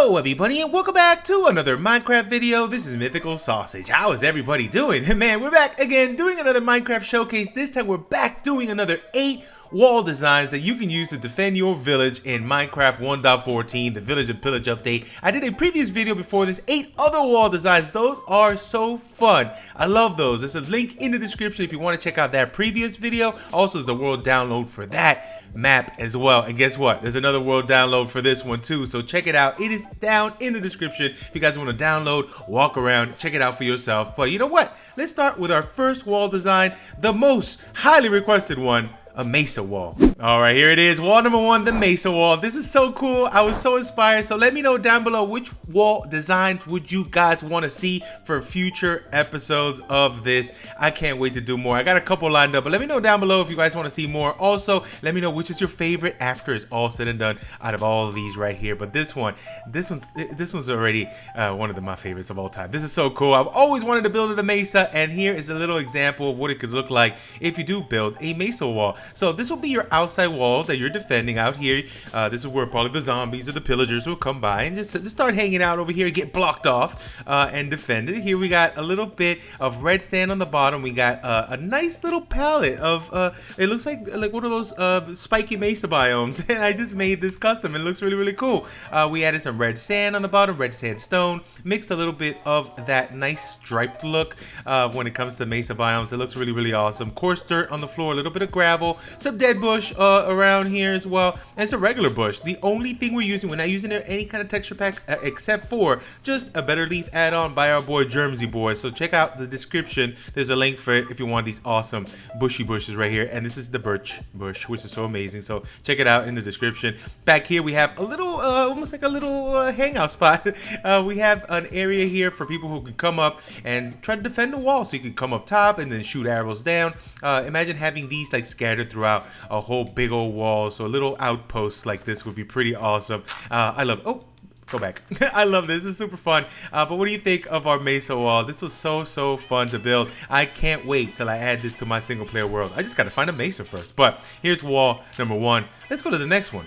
Hello everybody and welcome back to another Minecraft video. This is TheMythicalSausage. How is everybody doing? Man, we're back again doing another Minecraft showcase. This time we're back doing another 8 wall designs that you can use to defend your village in Minecraft 1.14, the Village and Pillage update. I did a previous video before this, 8 other wall designs. Those are so fun. I love those. There's a link in the description if you want to check out that previous video. Also, there's a world download for that map as well. And guess what? There's another world download for this one too. So check it out. It is down in the description. If you guys want to download, walk around, check it out for yourself. But you know what? Let's start with our first wall design, the most highly requested one. A Mesa Wall. All right, here it is. Wall number 1, the Mesa Wall. This is so cool. I was so inspired. So let me know down below which wall designs would you guys want to see for future episodes of this. I can't wait to do more. I got a couple lined up, but let me know down below if you guys want to see more. Also, let me know which is your favorite after it's all said and done out of all of these right here. But this one's already one of my favorites of all time. This is so cool. I've always wanted to build the Mesa, and here is a little example of what it could look like if you do build a Mesa Wall. So this will be your outside wall that you're defending out here. This is where probably the zombies or the pillagers will come by and just start hanging out over here, get blocked off and defend it. Here we got a little bit of red sand on the bottom. We got a nice little palette of, it looks like one of those spiky mesa biomes. And I just made this custom. It looks really, really cool. We added some red sand on the bottom, red sandstone, mixed a little bit of that nice striped look when it comes to mesa biomes. It looks really, really awesome. Coarse dirt on the floor, a little bit of gravel, some dead bush around here as well, and it's a regular bush. The only thing we're using, we're not using any kind of texture pack except for just a better leaf add-on by our boy Germsy Boy. So check out the description. There's a link for it if you want these awesome bushy bushes right here. And this is the birch bush, which is so amazing. So check it out in the description. Back here we have a little, almost like a little hangout spot. We have an area here for people who can come up and try to defend the wall. So you can come up top and then shoot arrows down. Imagine having these like scattered throughout a whole big old wall. So a little outpost like this would be pretty awesome. I love, oh, go back. I love this. It's super fun. But what do you think of our Mesa Wall? This was so fun to build. I can't wait till I add this to my single player world. I just got to find a Mesa first. But here's wall number 1. Let's go to the next one.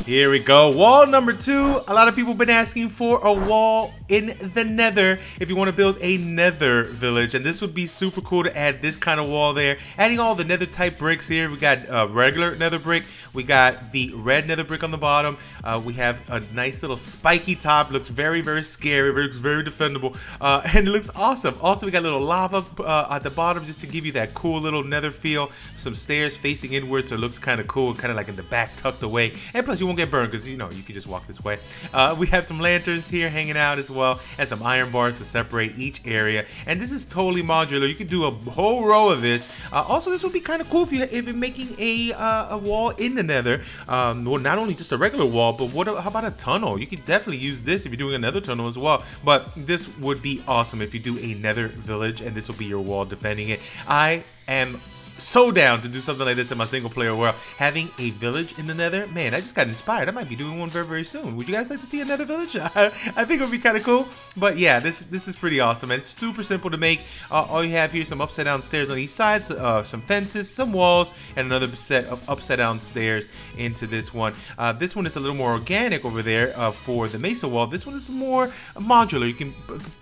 Here we go. Wall number 2. A lot of people have been asking for a wall in the Nether if you want to build a Nether village, and this would be super cool to add this kind of wall there. Adding all the Nether type bricks here. We got regular Nether brick. We got the red Nether brick on the bottom. We have a nice little spiky top. Looks very scary. Looks very defendable, and it looks awesome. Also, we got a little lava at the bottom just to give you that cool little Nether feel. Some stairs facing inwards, so it looks kind of cool, kind of like in the back, tucked away. And plus, you won't get burned because you know you can just walk this way. We have some lanterns here hanging out as well, and some iron bars to separate each area. And this is totally modular. You can do a whole row of this. Also, this would be kind of cool if you're making a wall in the Nether. Well, not only just a regular wall, but how about a tunnel? You could definitely use this if you're doing another tunnel as well. But this would be awesome if you do a Nether village, and this will be your wall defending it. I am so down to do something like this in my single player world. Having a village in the Nether, man, I just got inspired. I might be doing one very soon. Would you guys like to see a Nether village? I think it would be kind of cool. But yeah, this is pretty awesome, and it's super simple to make. All you have here is some upside down stairs on each side, some fences, some walls, and another set of upside down stairs into this one. This one is a little more organic over there for the Mesa Wall. This one is more modular. You can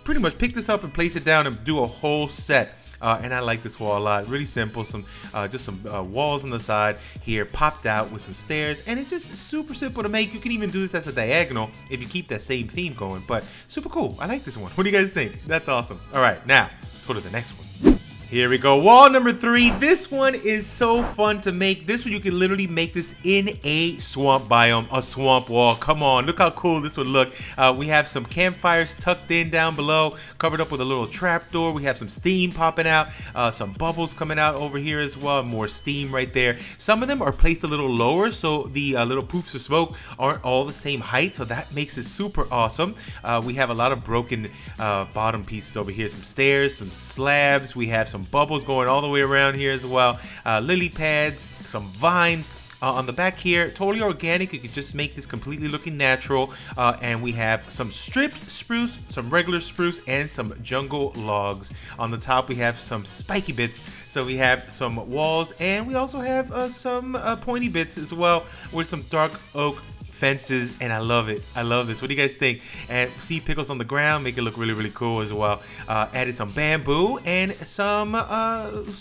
pretty much pick this up and place it down and do a whole set. And I like this wall a lot. Really simple. Just some walls on the side here popped out with some stairs, and it's just super simple to make. You can even do this as a diagonal if you keep that same theme going. But super cool. I like this one. What do you guys think? That's awesome. All right, now let's go to the next one. Here we go. Wall number 3. This one is so fun to make. This one, you can literally make this in a swamp biome, a swamp wall. Come on, look how cool this would look. We have some campfires tucked in down below, covered up with a little trap door. We have some steam popping out, some bubbles coming out over here as well, more steam right there. Some of them are placed a little lower, so the little poofs of smoke aren't all the same height, so that makes it super awesome. We have a lot of broken bottom pieces over here, some stairs, some slabs. We have some bubbles going all the way around here as well, lily pads, some vines on the back here, totally organic. You could just make this completely looking natural, and we have some stripped spruce, some regular spruce, and some jungle logs. On the top we have some spiky bits, so we have some walls, and we also have some pointy bits as well with some dark oak fences, and I love it. I love this. What do you guys think? And see pickles on the ground, make it look really, really cool as well. Added some bamboo and some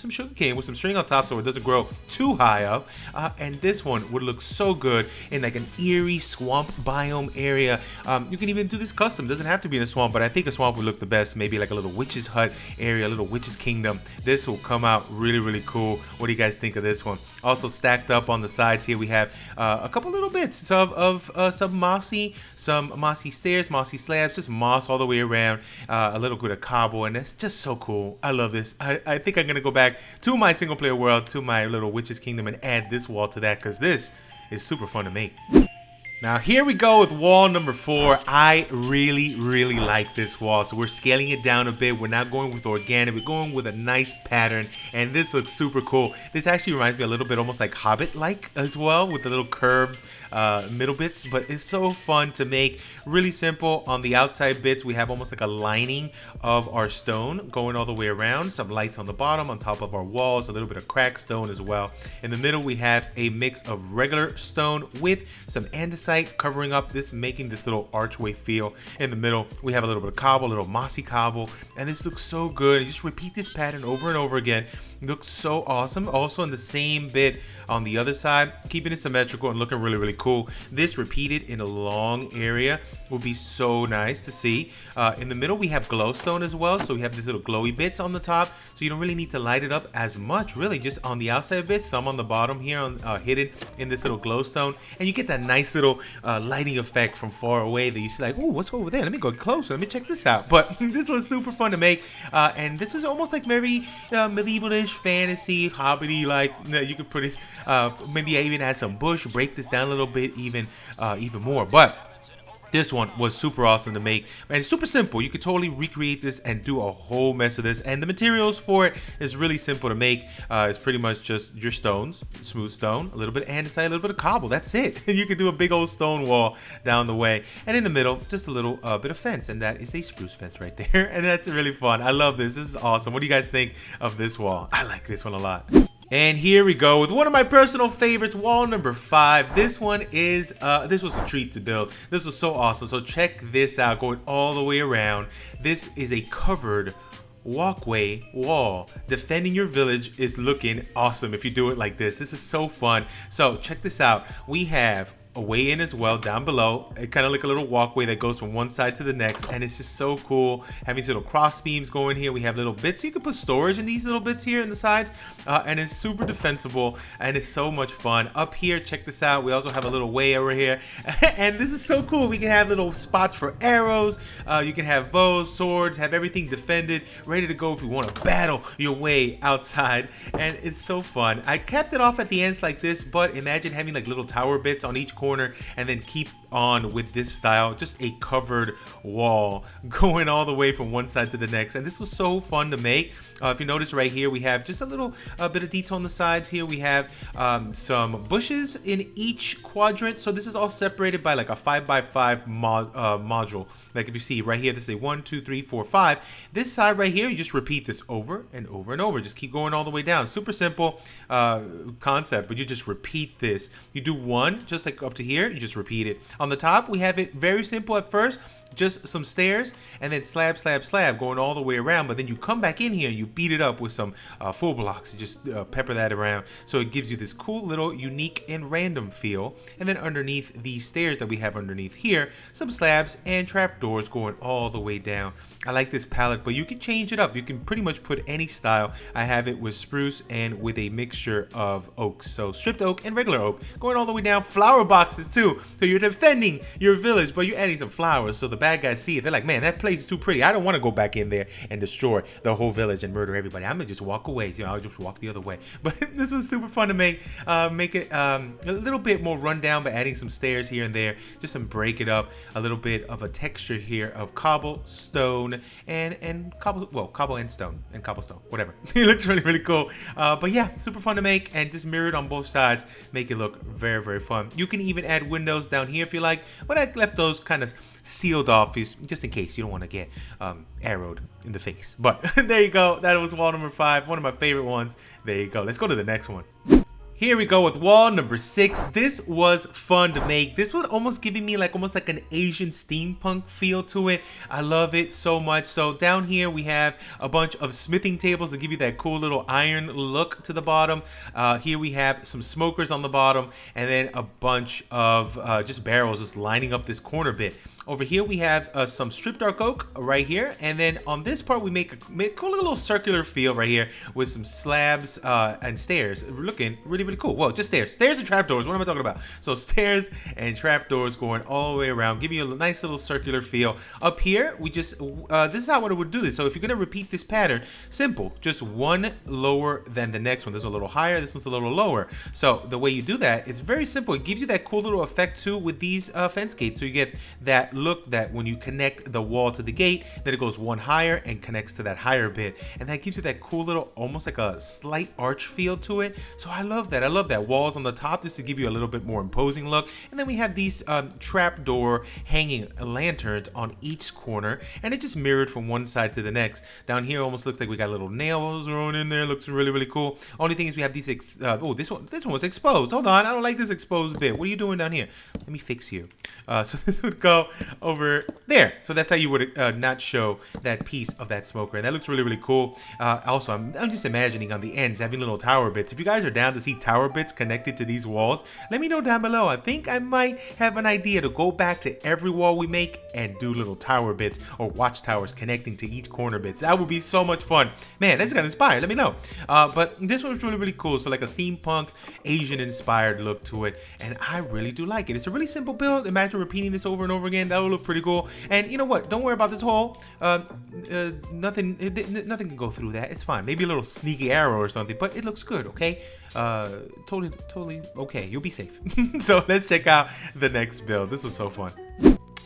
sugarcane with some string on top so it doesn't grow too high up. And this one would look so good in like an eerie swamp biome area. You can even do this custom. It doesn't have to be in a swamp, but I think a swamp would look the best. Maybe like a little witch's hut area, a little witch's kingdom. This will come out really, really cool. What do you guys think of this one? Also stacked up on the sides here, we have a couple little bits of some mossy stairs, mossy slabs, just moss all the way around, a little bit of cobble, and it's just so cool. I love this. I think I'm gonna go back to my single player world, to my little witch's kingdom, and add this wall to that because this is super fun to make. Now here we go with wall number 4. I really, really like this wall. So we're scaling it down a bit. We're not going with organic. We're going with a nice pattern. And this looks super cool. This actually reminds me a little bit almost like Hobbit-like as well, with the little curved middle bits. But it's so fun to make. Really simple. On the outside bits, we have almost like a lining of our stone going all the way around. Some lights on the bottom, on top of our walls. A little bit of cracked stone as well. In the middle, we have a mix of regular stone with some andesite covering up this, making this little archway feel. In the middle, we have a little bit of cobble, a little mossy cobble, and this looks so good. You just repeat this pattern over and over again. It looks so awesome. Also in the same bit on the other side, keeping it symmetrical and looking really, really cool. This repeated in a long area will be so nice to see. In the middle, we have glowstone as well, so we have these little glowy bits on the top, so you don't really need to light it up as much, really, just on the outside bits, some on the bottom here, hidden in this little glowstone, and you get that nice little lighting effect from far away that you see like, oh, what's over there? Let me go closer. Let me check this out. But this was super fun to make, and this was almost like very medieval-ish, fantasy, hobbity, like you could put this, maybe I even add some bush, break this down a little bit, even more. But this one was super awesome to make, and it's super simple. You could totally recreate this and do a whole mess of this, and the materials for it is really simple to make. It's pretty much just your stones, smooth stone, a little bit of andesite, a little bit of cobble. That's it. And you could do a big old stone wall down the way, and in the middle, just a little bit of fence, and that is a spruce fence right there. And that's really fun. I love this. This is awesome. What do you guys think of this wall? I like this one a lot. And here we go with one of my personal favorites, wall number 5. This one is, this was a treat to build. This was so awesome. So check this out, going all the way around. This is a covered walkway wall. Defending your village is looking awesome if you do it like this. This is so fun. So check this out. We have a way in as well down below. It kind of like a little walkway that goes from one side to the next, and it's just so cool having these little cross beams going here. We have little bits, so you can put storage in these little bits here in the sides, and it's super defensible, and it's so much fun. Up here, check this out, we also have a little way over here, and this is so cool. We can have little spots for arrows, you can have bows, swords, have everything defended, ready to go if you want to battle your way outside, and it's so fun. I kept it off at the ends like this, but imagine having like little tower bits on each corner, and then keep on with this style, just a covered wall going all the way from one side to the next. And this was so fun to make. If you notice right here, we have just a little bit of detail on the sides here. We have some bushes in each quadrant, so this is all separated by like a 5x5 module. Like if you see right here, this is a 1 2 3 4 5. This side right here, you just repeat this over and over and over. Just keep going all the way down. Super simple concept, but you just repeat this. You do one just like up to here, you just repeat it. On the top, we have it very simple at first, just some stairs, and then slab, slab, slab going all the way around. But then you come back in here and you beat it up with some full blocks. You just pepper that around, so it gives you this cool little unique and random feel. And then underneath these stairs that we have underneath here, some slabs and trapdoors going all the way down. I like this palette, but you can change it up. You can pretty much put any style. I have it with spruce and with a mixture of oaks, so stripped oak and regular oak going all the way down. Flower boxes too, so you're defending your village, but you're adding some flowers so the bad guys see it. They're like, man, that place is too pretty. I don't want to go back in there and destroy the whole village and murder everybody. I'm gonna just walk away. You know, I'll just walk the other way. But this was super fun to make. Make it a little bit more rundown by adding some stairs here and there, just to break it up. A little bit of a texture here of cobble, stone, and cobble, well, cobble and stone and cobblestone, whatever. It looks really, really cool. But yeah, super fun to make, and just mirrored on both sides, make it look very, very fun. You can even add windows down here if you like, but I left those kind of sealed off just in case you don't want to get arrowed in the face. But there you go. That was wall number 5, one of my favorite ones. There you go. Let's go to the next one. Here we go with wall number 6. This was fun to make. This was almost giving me almost like an Asian steampunk feel to it. I love it so much. So down here we have a bunch of smithing tables to give you that cool little iron look to the bottom. Here we have some smokers on the bottom, and then a bunch of just barrels just lining up this corner bit. Over here we have some stripped dark oak right here, and then on this part we make a cool little circular feel right here with some slabs and stairs, looking really cool. Well, just stairs and trapdoors. What am I talking about? So stairs and trapdoors going all the way around, giving you a nice little circular feel. Up here we just this is how it would do this. So if you're gonna repeat this pattern, simple, just one lower than the next one. This one's a little higher, this one's a little lower. So the way you do that is very simple. It gives you that cool little effect too with these fence gates. So you get that look that when you connect the wall to the gate, then it goes one higher and connects to that higher bit, and that gives you that cool little almost like a slight arch feel to it. So I love that. I love that. Walls on the top just to give you a little bit more imposing look, and then we have these trapdoor hanging lanterns on each corner, and it just mirrored from one side to the next. Down here almost looks like we got little nails thrown in there. Looks really cool. Only thing is we have these oh, this one was exposed. Hold on, I don't like this exposed bit. What are you doing down here? Let me fix you. So this would go over there. So that's how you would not show that piece of that smoker, and that looks really cool. Also, I'm just imagining on the ends having little tower bits. If you guys are down to see tower bits connected to these walls, let me know down below. I think I might have an idea to go back to every wall we make and do little tower bits or watchtowers connecting to each corner bits. That would be so much fun. Man, that just got inspired. Let me know. But this one was really cool. So like a steampunk Asian inspired look to it, and I really do like it. It's a really simple build. Imagine repeating this over and over again. That would look pretty cool. And you know what? Don't worry about this hole. Nothing can go through that. It's fine. Maybe a little sneaky arrow or something, but it looks good. Okay. Totally okay. You'll be safe. So let's check out the next build. This was so fun.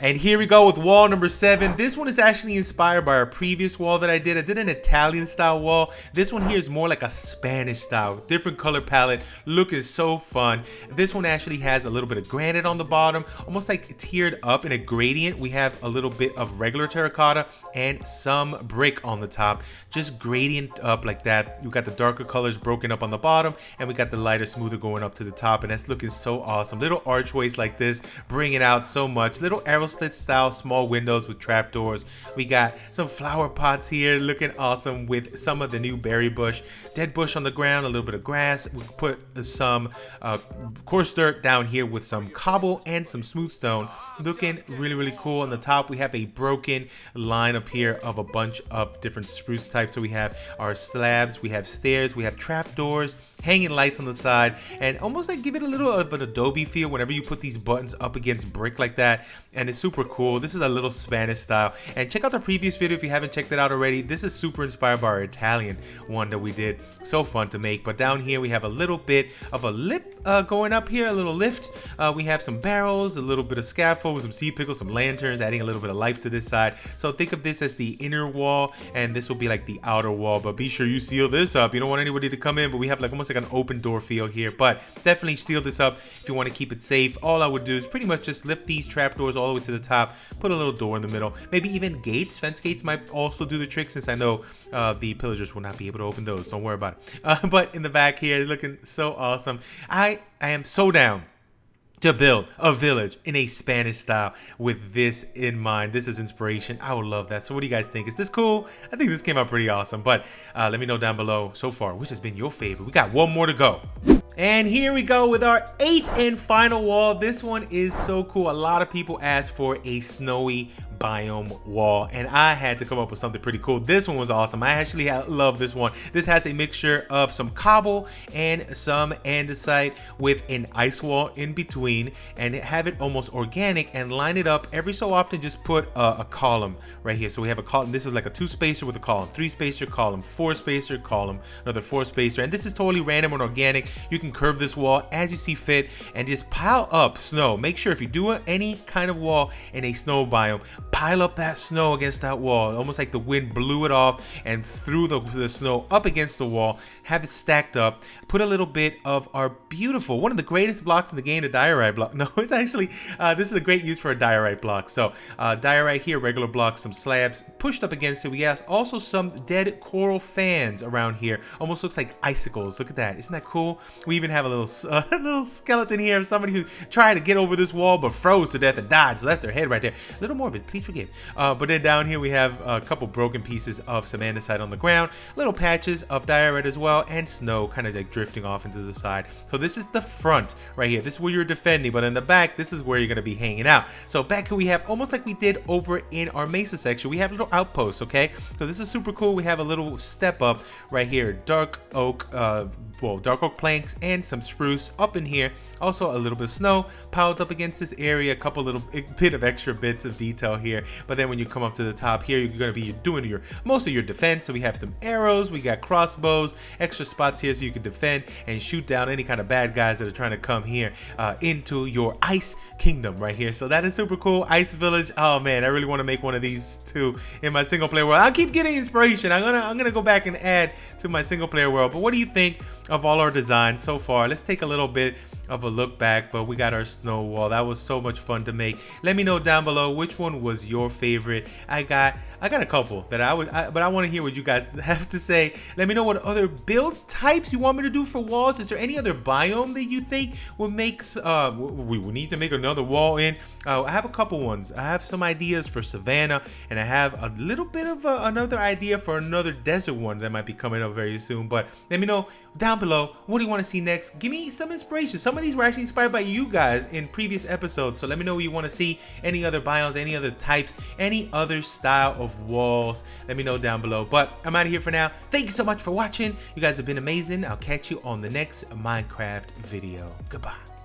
And here we go with wall number 7. This one is actually inspired by our previous wall that I did. I did an Italian style wall. This one here is more like a Spanish style, different color palette. Look is so fun. This one actually has a little bit of granite on the bottom, almost like tiered up in a gradient. We have a little bit of regular terracotta and some brick on the top, just gradient up like that. We got the darker colors broken up on the bottom, and we got the lighter, smoother going up to the top, and that's looking so awesome. Little archways like this bring it out so much. Little arrow slit style small windows with trapdoors. We got some flower pots here looking awesome with some of the new berry bush, dead bush on the ground, a little bit of grass. We put some coarse dirt down here with some cobble and some smooth stone, looking really cool. On the top we have a broken line up here of a bunch of different spruce types. So we have our slabs, we have stairs, we have trapdoors, hanging lights on the side, and almost like give it a little of an Adobe feel whenever you put these buttons up against brick like that, and it's super cool. This is a little Spanish style, and check out the previous video if you haven't checked it out already. This is super inspired by our Italian one that we did. So fun to make. But down here we have a little bit of a lip going up here, a little lift. We have some barrels, a little bit of scaffold, some sea pickles, some lanterns, adding a little bit of life to this side. So think of this as the inner wall, and this will be like the outer wall, but be sure you seal this up. You don't want anybody to come in, but we have like almost like an open door feel here, but definitely seal this up if you want to keep it safe. All I would do is pretty much just lift these trapdoors all the way to the top, put a little door in the middle, maybe even gates. Fence gates might also do the trick, since I know the pillagers will not be able to open those. Don't worry about it. But in the back here, looking so awesome. I am so down to build a village in a Spanish style with this in mind. This is inspiration. I would love that. So what do you guys think? Is this cool? I think this came out pretty awesome, but let me know down below so far which has been your favorite. We got one more to go. And here we go with our 8th and final wall. This one is so cool. A lot of people asked for a snowy biome wall, and I had to come up with something pretty cool. This one was awesome. I actually love this one. This has a mixture of some cobble and some andesite with an ice wall in between, and have it almost organic and line it up every so often. Just put a column right here. So we have a column. This is like a 2-spacer with a column, 3-spacer column, 4-spacer column, another 4-spacer, and this is totally random and organic. You can curve this wall as you see fit and just pile up snow. Make sure if you do any kind of wall in a snow biome, pile up that snow against that wall, almost like the wind blew it off and threw the snow up against the wall. Have it stacked up. Put a little bit of our beautiful, one of the greatest blocks in the game, the diorite block. No, it's actually, this is a great use for a diorite block. So diorite here, regular blocks, some slabs pushed up against it. We have also some dead coral fans around here. Almost looks like icicles. Look at that. Isn't that cool? We even have a little little skeleton here of somebody who tried to get over this wall but froze to death and died. So that's their head right there. A little morbid, please forgive. But then down here we have a couple broken pieces of some andesite on the ground, little patches of diorite as well, and snow kind of like drifting off into the side. So this is the front right here. This is where you're defending, but in the back, this is where you're gonna be hanging out. So back here we have, almost like we did over in our Mesa section, we have little outposts, okay? So this is super cool. We have a little step up right here, dark oak planks and some spruce up in here. Also a little bit of snow piled up against this area, a couple little bit of extra bits of detail here. But then when you come up to the top here, you're gonna be doing most of your defense. So we have some arrows, we got crossbows, extra spots here so you can defend and shoot down any kind of bad guys that are trying to come here into your ice kingdom right here. So that is super cool. Ice village. Oh man, I really want to make one of these too in my single player world. I keep getting inspiration. I'm gonna go back and add to my single player world. But what do you think of all our designs so far? Let's take a little bit of a look back. But we got our snow wall. That was so much fun to make. Let me know down below which one was your favorite. I got a couple that but I want to hear what you guys have to say. Let me know what other build types you want me to do for walls. Is there any other biome that you think would make we need to make another wall in? I have a couple ones. I have some ideas for Savannah, and I have a little bit of another idea for another desert one that might be coming up very soon. But let me know down below, what do you want to see next? Give me some inspiration. Some of these were actually inspired by you guys in previous episodes, so let me know what you want to see. Any other biomes, any other types, any other style of walls, let me know down below. But I'm out of here for now. Thank you so much for watching. You guys have been amazing. I'll catch you on the next Minecraft video. Goodbye.